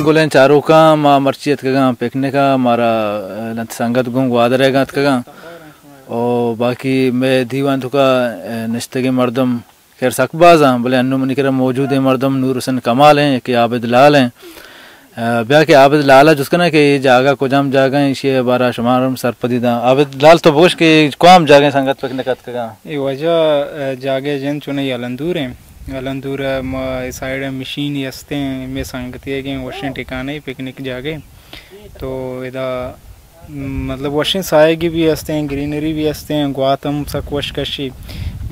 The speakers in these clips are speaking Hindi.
गोलें चारों का मा मर्चियत का पिकने का मारा लंत संगत गुंग वादरेगा का और बाकी मैं दीवान तो का निश्ते के मर्दम खैर सकबाज़ हैं बोले अन्नू मनी कर मौजूद है मर्दम नूर हुसैन कमाल हैं कि आबिद लाल हैं ब्याह के आबिद लाल है जिसका ना कि जागा को जाम जागा इसे बारह शुमारम सरपदीदा आबिद लाल तो बोश के कौम जागे संगत पिकने का ये वजह जागे जन चुने अलंदूर हैं अलंदूर साइड मशीन हंसते हैं में संगति है कि वॉशिंग ठिकाने पिकनिक जागे तो इधर मतलब वॉशिंग साए की भी हंसते हैं ग्रीनरी भी हंसते हैं गुआतम सक वशकशी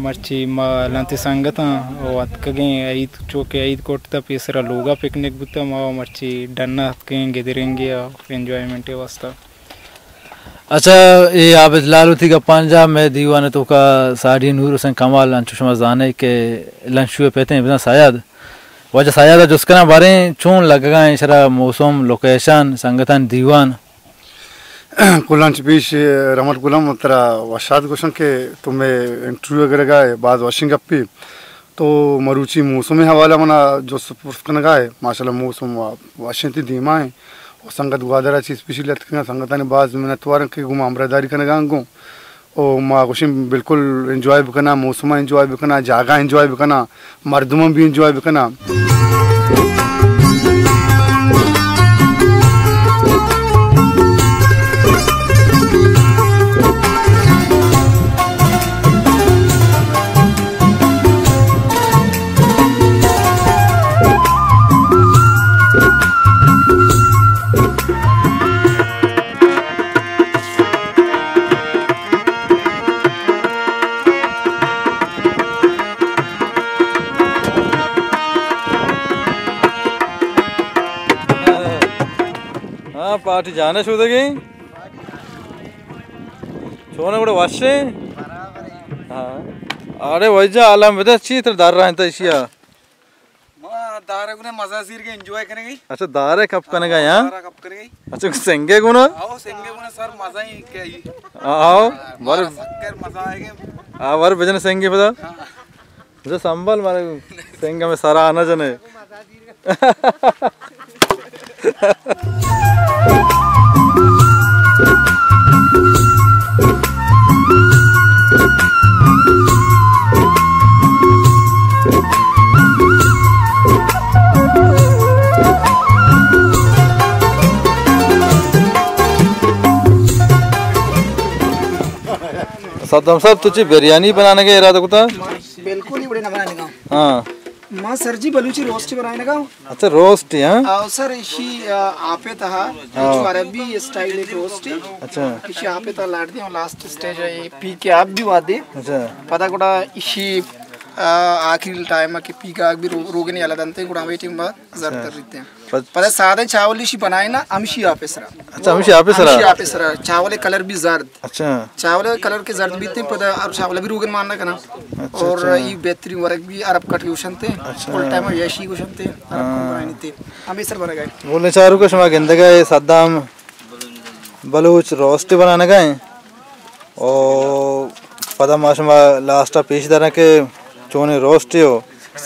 मर्ची लंते संगत और अतकगे ईद चौके ईद कोटता पेसरा लोगा पिकनिक बुता माँ मर्ची डन्ना हतकें गेदरेंगे एंजॉयमेंट वास्ता। अच्छा ये आबिद लाल थी का पंजाब में दीवाने तो का साड़ी नूर हुसैन कमाल लंचुशमा जाने के लंचुए पेते हैं बिना सायाद वजह सायाद जिसका ना बारे चून लगेगा इशरा मौसम लोकेशन संगठन दीवान कुलंच बीच रमत गुलम तेरा वशाद क्वेश्चन के तुम्हें इंटरव्यू वगैरह का बाद वॉशिंग अप्पी तो मरुचि मौसम हवाला मना जो पुरस्कार का है माशाल्लाह मौसम वाशिंग धीमा है संगत गुआदरा चीज स्पेशली लटकना संगता ने बाज मिनतवार के गुम अमरादारी करने गांगो ओ माँ कुछ बिल्कुल एंजॉय भी करना मौसम एंजॉय भी करना जागा एंजॉय भी करना मर्दम भी एंजॉय भी करना। पार्टी जाने शुरू गई छोने बड़े वाशे हाँ अरे वजह आलम बता अच्छी तरह दार रहा है तो इशिया दारे गुने मजा सीर के एंजॉय करेंगे। अच्छा दारे कब करेगा यहाँ कब करेंगे अच्छा सेंगे गुना आओ सेंगे गुने सर मजा ही क्या ही आओ बार मजा आएगा आ बार बजने सेंगे पता जो संभल मारे सेंगे में सारा आना जने सद्दाम साहब तुझे बिरयानी बनाने का इरादा कुता बिल्कुल ही बड़े ना बनाने का हाँ मां सर जी बलूची रोस्ट बनाने का अच्छा रोस्ट हाँ आओ सर इसी आपे तहा जो अरबी स्टाइल एक रोस्ट अच्छा इसी आपे तहा लाट दिया लास्ट स्टेज है पी के आप भी वादे अच्छा पता कोड़ा इसी आखिरी टाइम के पी का भी रोगे नहीं आला दंते कोड़ा वेटिंग बाद जरूर कर देते हैं पता सादे चावल इसी बनाए ना अमशी आपे सरा अच्छा अमशी आपे सरा चावल कलर भी जर्द अच्छा चावल कलर के जर्द भी थे पता और चावल भी रोगन मानना करना और ये बेहतरीन वर्क भी अरब कट क्वेश्चन थे फुल टाइम यशी क्वेश्चन थे अरब बनाए थे हम सर बना गए बोलने चारों को शमा गेंदे का सद्दाम बलूच रोस्ट बनाने का है और पता माशमा लास्ट पेश दरा के चोने रोस्ट हो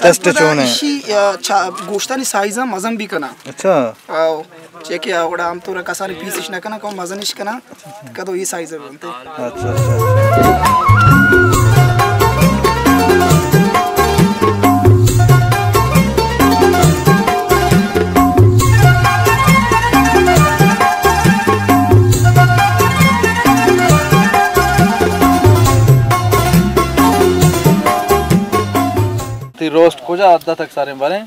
टेस्ट चोने इसी गोश्तानी साइज़ मज़म भी करना अच्छा आओ चेक या वड़ा हम तो रखा सारी पीस इश्ना करना कौन मज़न इश करना कदो ये साइज़ बनते अच्छा अच्छा रोस्ट को जा आधा तक सारे बारे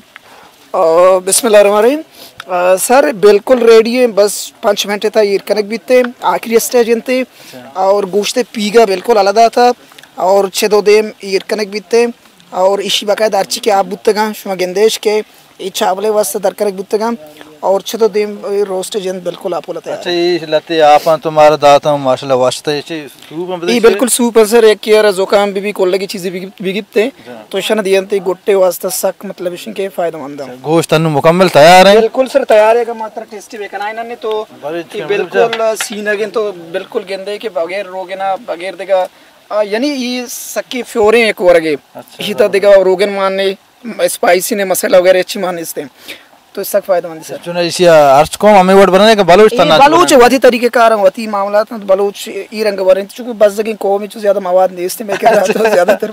बिस्मिल्लाहिर्रहमानिर्रहीम सर बिल्कुल रेडी है बस 5 मिनट था ये कनेक्ट भी थे आखिरी स्टेज थे और गोश्त पीगा बिल्कुल अलग था और 6 देम ये कनेक्ट भी थे और इसी बाकायदा अर्ची के आप बुत्तगा शुमा गेंदेश के ये चावले वास्ते दर कनेक्ट बुत्तगा और 6 देम रोस्ट जन बिल्कुल आप बोलते हैं अच्छा ये लते आप तुम्हारा दाता माशाल्लाह वास्ते ये सूप में ये बिल्कुल सूप है सर एक यार जोकाम भी कोल्ले की चीजें बिगिपते तो शन दियंते गोट्टे वास्ते सक मतलब इशन के फायदेमंद है गोश्त अनु मुकम्मल तैयार है बिल्कुल सर तैयार है का मात्र टेस्टी बेकना इन्होंने तो ये बिल्कुल सीन अगेन तो बिल्कुल गेंदे के बगैर रोगे ना बगैर देगा यानी ये सक्के फ्योरे एक वर्गे इसी तरह देगा रोगन मानने स्पाइसी ने मसाला वगैरह अच्छी माने इसते तो इसका फायदेमंद है सर। चुना इसी अर्च को हमें वोट बनाने का बलूच तना बलूच वही तरीके कार वही मामला था बलूच ई रंग बरे चूंकि बस जगह को में ज्यादा मवाद नहीं इससे मैं कह रहा था ज्यादातर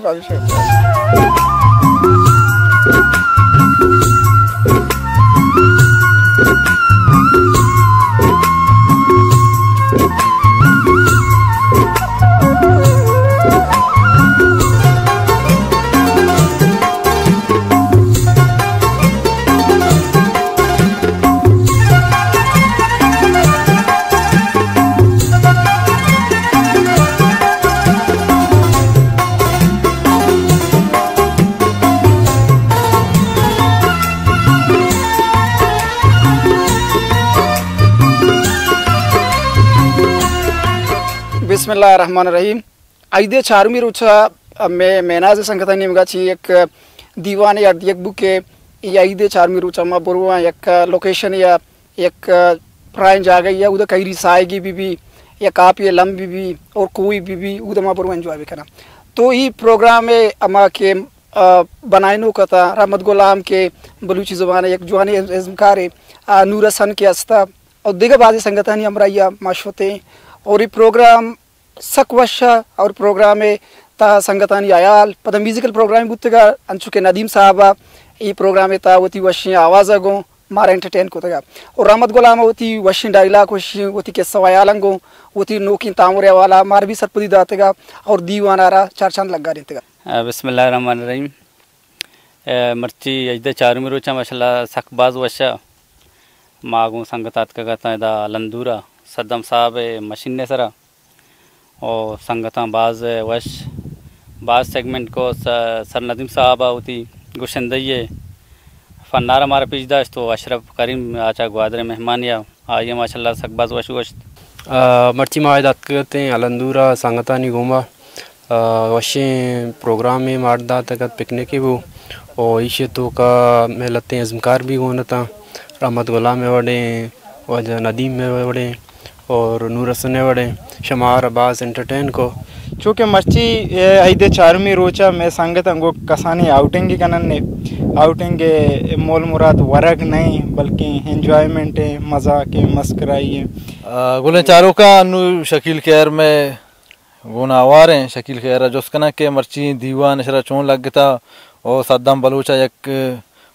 बिस्मिल्लाहिर्रहमानिर्रहीम आइदे चारुमी रुचा में मेनाज संगठन निमगाची एक दीवान या एक बुक के या आइदे चारुमी रुचा मा बरुआ एक लोकेशन या एक प्राइन जा गई या उधर कई रिसाएगी भी या कापी लंबी भी और कोई भी उधर मा बरुआ एंजॉय भी करना तो ये प्रोग्राम में अमा के बनाइनो कथा रहमत गुलाम के बलूची ज़ुबान एक जुआनी इज़्मकार नूर हसन के अस्ता और दिगर बाज़ी संगठन हमरा या माशवते और ये प्रोग्राम सकवशा और प्रोग्राम में ता संगतानी आयाल पद म्यूजिकल प्रोग्राम बुत्तगा अंचुके नदीम साहबा ये प्रोग्राम में ता वती वशी आवाज़ गो मारा एंटरटेन को तगा और रहमत गुलाम वती वशी डायलॉग वशी वती के सवायालंगो वती नोकी तामुरे वाला मार भी सरपदी दातेगा और दीवानारा चार चांद लगा देतेगा। बिस्मिल्लाहिर्रहमानिर्रहीम मर्ची अजदे चारुमी रोचा माशाल्लाह सकबाज वशा मागू संगतात का गता दा लंदूरा सद्दम साहब मशीन ने सरा और संगता बाज़ वश बाज़ सेगमेंट को सर नदीम साहब होती गुशंदे फ़न्नार हमारा पिछदा तो अशरफ करीम आचा ग्वादरे मेहमान या आइए माशाल्लाह सकबाज वश वश मर्ची मायदात करते हैं अलंदूरा संगता नहीं घूमा वशे प्रोग्राम में मारदा तक पिकनिक वो और इशे तो का में लते हैं ज़मकार भी होना था रहमत गुलाम में वड़े वजह नदीम में वड़े और नूर हसन ने वड़े शमार अब्बास एंटरटेन को चूँकि मर्ची आइदे चारुमी रोचा में संगत अंगो कसानी आउटिंग कनने आउटिंग मोल मुराद वर्क नहीं बल्कि एंजॉयमेंट है मज़ा के मस्कराई है गुले चारों का अनु शकील खैर में गुना आवार हैं शकील खैर जो उसका ना के मर्ची दीवान शरा चोन लग गया और सद्दाम बलूचा एक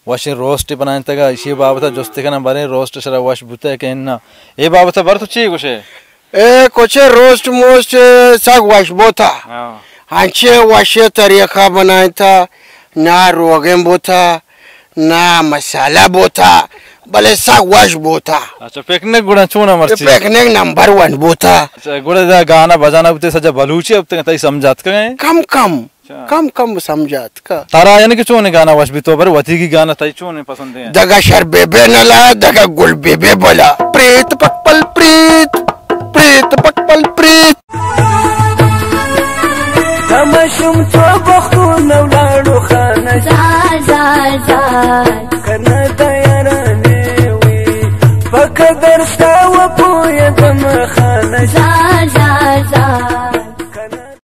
वश रोस्ट बनाने तक इसी बाबत जोस्ते का ना बने रोस्ट शरा वश बुते के ना ये बाबत बर तो चाहिए कुछ ए कुछ रोस्ट मोस्ट सग वश बोता अंचे वश तरीका बनाया था ना रोगें बोता ना मसाला बोता भले सग वश बोता। अच्छा पिकनिक गुड़ा चुना मर्ची पिकनिक नंबर 1 बोता। अच्छा गुड़ा गाना बजाना बुते सजा बलूची अब तक तई समझात का कम कम समझात का तारा यानी कि चोने गाना वश भी तो पर वती की गाना तई चोने पसंद है दगा शर बेबे नला दगा गुल बेबे बोला प्रीत पकपल प्रीत प्रीत पकपल प्रीत तमशुम तो बखू नवलाडो खाना जा करना